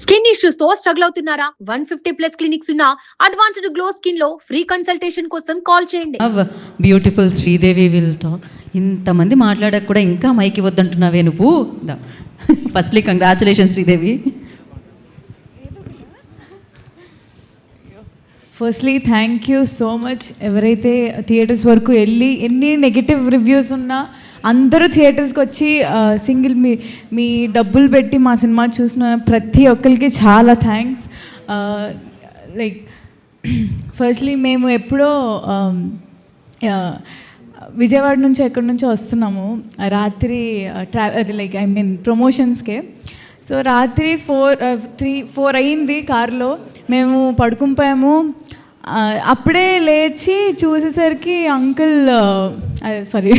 Skin issues తో struggle అవుతున్నారా? 150+ clinics ఉన్న అడ్వాన్స్డ్ గ్లో స్కిన్ లో ఫ్రీ కన్సల్టేషన్ కోసం కాల్ చేయండి. Beautiful Sridevi will talk. ఇంతమంది మాట్లాడక కూడా ఇంకా మైకి వద్దంటున్నావే నువ్వు. Firstly congratulation Sridevi. Firstly thank you so much. ఎవరైతే థియేటర్స్ వరకు వెళ్ళి ఎన్ని నెగిటివ్ రివ్యూస్ ఉన్నా అందరూ థియేటర్స్కి వచ్చి సింగిల్ మీ డబ్బులు పెట్టి మా సినిమా చూసిన ప్రతి ఒక్కరికి చాలా థ్యాంక్స్. లైక్ ఫస్ట్లీ మేము ఎప్పుడో విజయవాడ నుంచి ఎక్కడి నుంచో వస్తున్నాము రాత్రి అది లైక్ ఐ మీన్ ప్రమోషన్స్కే. సో రాత్రి 4 అయింది కార్లో, మేము పడుకుంపోయాము. అప్పుడే లేచి చూసేసరికి అంకుల్ సారీ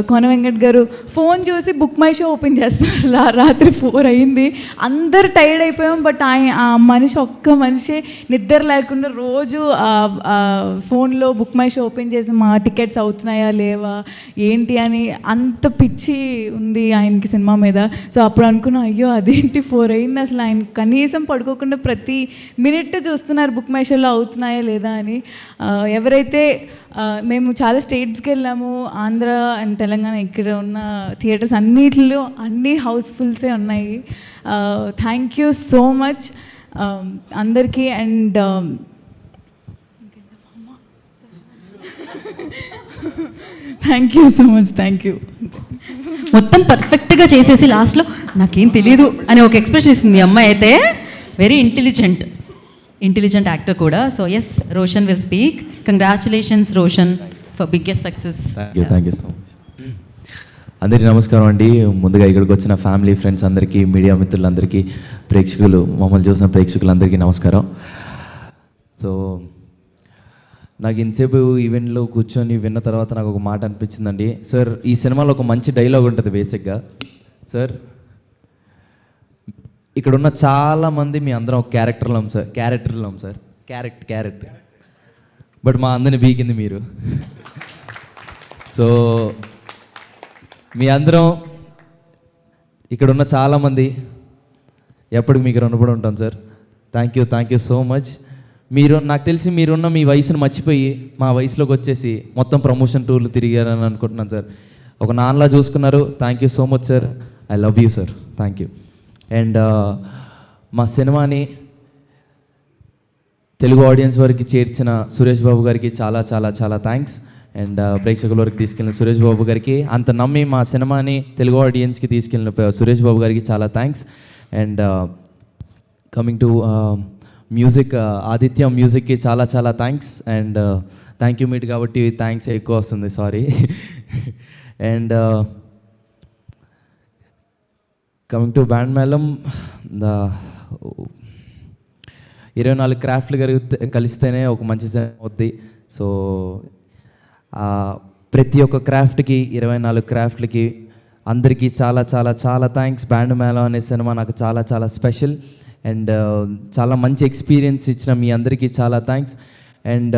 కోన వెంకట్ గారు ఫోన్ చూసి బుక్ మై షో ఓపెన్ చేస్తారు. రాత్రి 4 అయింది, అందరు టైర్డ్ అయిపోయాం. బట్ ఆ ఒక్క మనిషి నిద్ర లేకుండా రోజు ఫోన్లో బుక్ మై షో ఓపెన్ చేసి మా టికెట్స్ అవుతున్నాయా లేవా ఏంటి అని అంత పిచ్చి ఉంది ఆయనకి సినిమా మీద. సో అప్పుడు అనుకున్నా, అయ్యో అదేంటి 4 అయింది, అసలు ఆయన కనీసం పడుకోకుండా ప్రతి మినిట్ చూస్తున్నారు బుక్ మై షోలో అవుతున్నాయా లేదా అని. ఎవరైతే మేము చాలా స్టేట్స్కి వెళ్ళాము, ఆంధ్ర అండ్ తెలంగాణ, ఇక్కడ ఉన్న థియేటర్స్ అన్నిటిలో అన్ని హౌస్ఫుల్సే ఉన్నాయి. థ్యాంక్ యూ సో మచ్ అందరికీ. And thank you so much. Thank you. మొత్తం పర్ఫెక్ట్గా చేసేసి లాస్ట్లో నాకేం తెలియదు అని ఒక ఎక్స్ప్రెషన్ ఇస్తుంది ఈ అమ్మాయి. అయితే వెరీ ఇంటెలిజెంట్ యాక్టర్ కూడా. So yes, Roshan will speak. Congratulations Roshan for biggest success. Thank you so much. అందరికీ నమస్కారం అండి. ముందుగా ఇక్కడికి వచ్చిన ఫ్యామిలీ ఫ్రెండ్స్ అందరికీ, మీడియా మిత్రులందరికీ, ప్రేక్షకులు, మమ్మల్ని చూసిన ప్రేక్షకులందరికీ నమస్కారం. సో నాకు ఇంతసేపు ఈవెంట్లో కూర్చొని విన్న తర్వాత నాకు ఒక మాట అనిపించిందండి. సార్, ఈ సినిమాలో ఒక మంచి డైలాగ్ ఉంటుంది బేసిక్గా. సార్, ఇక్కడ ఉన్న చాలామంది మీ అందరం ఒక క్యారెక్టర్లో సార్. క్యారెక్టర్ బట్ మా అందరిని బీకింది మీరు. సో మీ అందరం ఇక్కడ ఉన్న చాలామంది ఎప్పటికి మీకు రుణపడి ఉంటాం sir. Thank you so much. నాకు తెలిసి మీరున్న మీ వయసును మర్చిపోయి మా వయసులోకి వచ్చేసి మొత్తం ప్రమోషన్ టూర్లు తిరిగారని అనుకుంటున్నాను సార్. ఒక నాన్నలా చూసుకున్నారు. Thank you so much sir. I love you sir. Thank you. And మా సినిమాని తెలుగు ఆడియన్స్ వరకు చేర్చిన సురేష్ బాబు గారికి చాలా చాలా చాలా థ్యాంక్స్. అండ్ ప్రేక్షకుల వరకు తీసుకెళ్ళిన సురేష్ బాబు గారికి, అంత నమ్మి మా సినిమాని తెలుగు ఆడియన్స్కి తీసుకెళ్ళిన సురేష్ బాబు గారికి చాలా thanks. And coming to music, Aditya మ్యూజిక్కి చాలా చాలా thanks. And thank you meet కాబట్టి థ్యాంక్స్ ఎక్కువ వస్తుంది, sorry. And coming to band మేళం, 24 క్రాఫ్ట్లు కలిస్తేనే ఒక మంచి సినిమా అవుద్ది. సో ప్రతి ఒక్క క్రాఫ్ట్కి, 24 క్రాఫ్ట్లకి అందరికీ చాలా చాలా చాలా థ్యాంక్స్. బ్యాండ్ మేళం అనే సినిమా నాకు చాలా చాలా స్పెషల్. అండ్ చాలా మంచి ఎక్స్పీరియన్స్ ఇచ్చిన మీ అందరికీ చాలా థ్యాంక్స్. అండ్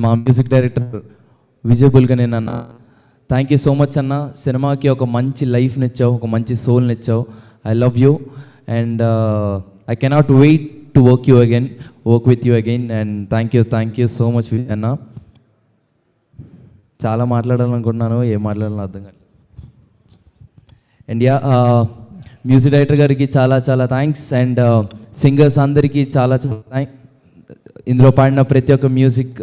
మా మ్యూజిక్ డైరెక్టర్ విజయబుల్గా నేను అన్న, థ్యాంక్ యూ సో మచ్ అన్న. సినిమాకి ఒక మంచి లైఫ్ని ఇచ్చావు, ఒక మంచి సోల్ని ఇచ్చావు. I love you. And I cannot wait to work with you again. And thank you so much అన్న. చాలా మాట్లాడాలనుకుంటున్నాను, ఏం మాట్లాడాలో అర్థం కాదు. అండ్ మ్యూజిక్ డైరెక్టర్ గారికి చాలా చాలా థ్యాంక్స్. అండ్ సింగర్స్ అందరికీ చాలా చాలా థ్యాంక్స్. ఇందులో పాడిన ప్రతి ఒక్క మ్యూజిక్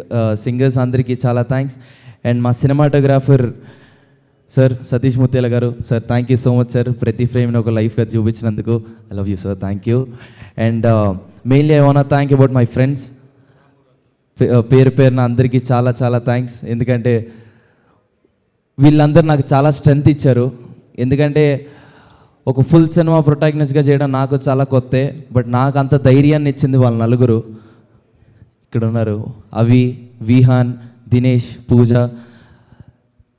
సింగర్స్ అందరికీ చాలా థ్యాంక్స్. అండ్ మా సినిమాటోగ్రాఫర్ సార్ సతీష్ ముత్యాల గారు, sir thank you so much sir. ప్రతి ఫ్రేమ్ని ఒక లైఫ్గా చూపించినందుకు I love you sir. Thank you. And mainly I want thank about my friends. పేరున అందరికీ చాలా చాలా థ్యాంక్స్. ఎందుకంటే వీళ్ళందరూ నాకు చాలా స్ట్రెంగ్త్ ఇచ్చారు. ఎందుకంటే ఒక ఫుల్ సినిమా ప్రొటాగనిస్ట్గా చేయడం నాకు చాలా కొత్తే, బట్ నాకు అంత ధైర్యాన్ని ఇచ్చింది వాళ్ళ నలుగురు ఇక్కడ ఉన్నారు. అవి, విహాన్, దినేష్, పూజ,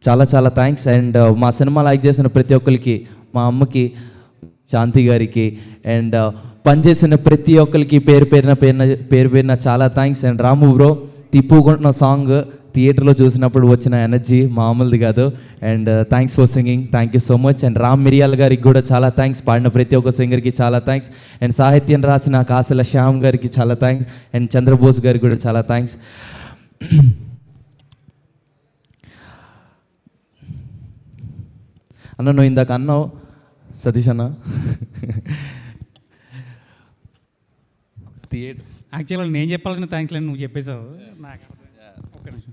చాలా చాలా థ్యాంక్స్. అండ్ మా సినిమా లైక్ చేసిన ప్రతి ఒక్కరికి, మా అమ్మకి, శాంతి గారికి, అండ్ పనిచేసిన ప్రతి ఒక్కరికి పేరు పేరున చాలా థ్యాంక్స్. అండ్ రాము బ్రో, తిప్పుకుంటున్న సాంగ్ థియేటర్లో చూసినప్పుడు వచ్చిన ఎనర్జీ మామూలుది కాదు. And thanks for singing, thank you so much. And Ram Miriyal గారికి కూడా చాలా థ్యాంక్స్, పాడిన ప్రతి ఒక్క సింగర్కి చాలా థ్యాంక్స్. అండ్ సాహిత్యం రాసిన కాసల శ్యామ్ గారికి చాలా థ్యాంక్స్. అండ్ చంద్రబోస్ గారికి కూడా చాలా థ్యాంక్స్. అన్న నువ్వు ఇందాక అన్నావు సతీష్ అన్న థియేటర్ యాక్చువల్గా నేను చెప్పాల్సిన థ్యాంక్స్ లేని నువ్వు చెప్పేశావు. నాకు ఒక్క నిమిషం.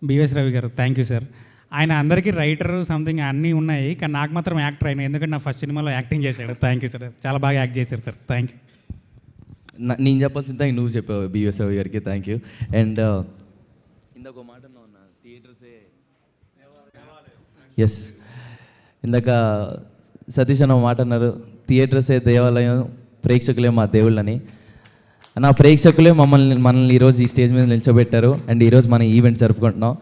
బిఎస్ రవి గారు థ్యాంక్ యూ సార్. ఆయన అందరికీ రైటర్ సంథింగ్ అన్నీ ఉన్నాయి, కానీ నాకు మాత్రం యాక్టర్ అయినా, ఎందుకంటే నా ఫస్ట్ సినిమాలో యాక్టింగ్ చేశాడు. థ్యాంక్ యూ సార్, చాలా బాగా యాక్ట్ చేశారు సార్. Thank you. నేను చెప్పాల్సిన థ్యాంక్ నువ్వు చెప్పావు బిఎస్ రవి గారికి, థ్యాంక్ యూ. అండ్ ఇందాక మాట ఉన్నా థియేటర్సే ఎస్, ఇందాక సతీష్ అన్న మాట అన్నారు, థియేటర్సే దేవాలయం, ప్రేక్షకులే మా దేవుళ్ళని. నా ప్రేక్షకులే మనల్ని ఈరోజు ఈ స్టేజ్ మీద నిల్చోబెట్టారు. అండ్ ఈరోజు మనం ఈవెంట్ జరుపుకుంటున్నాం.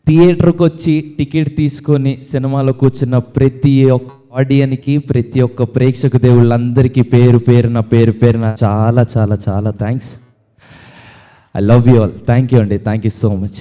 థియేటర్కి వచ్చి టికెట్ తీసుకొని సినిమాలో కూర్చున్న ప్రతి ఒక్క ఆడియన్కి, ప్రతి ఒక్క ప్రేక్షక దేవుళ్ళందరికీ పేరు పేరున చాలా చాలా చాలా thanks. I love you all. Thank you అండి, థ్యాంక్ యూ సో మచ్.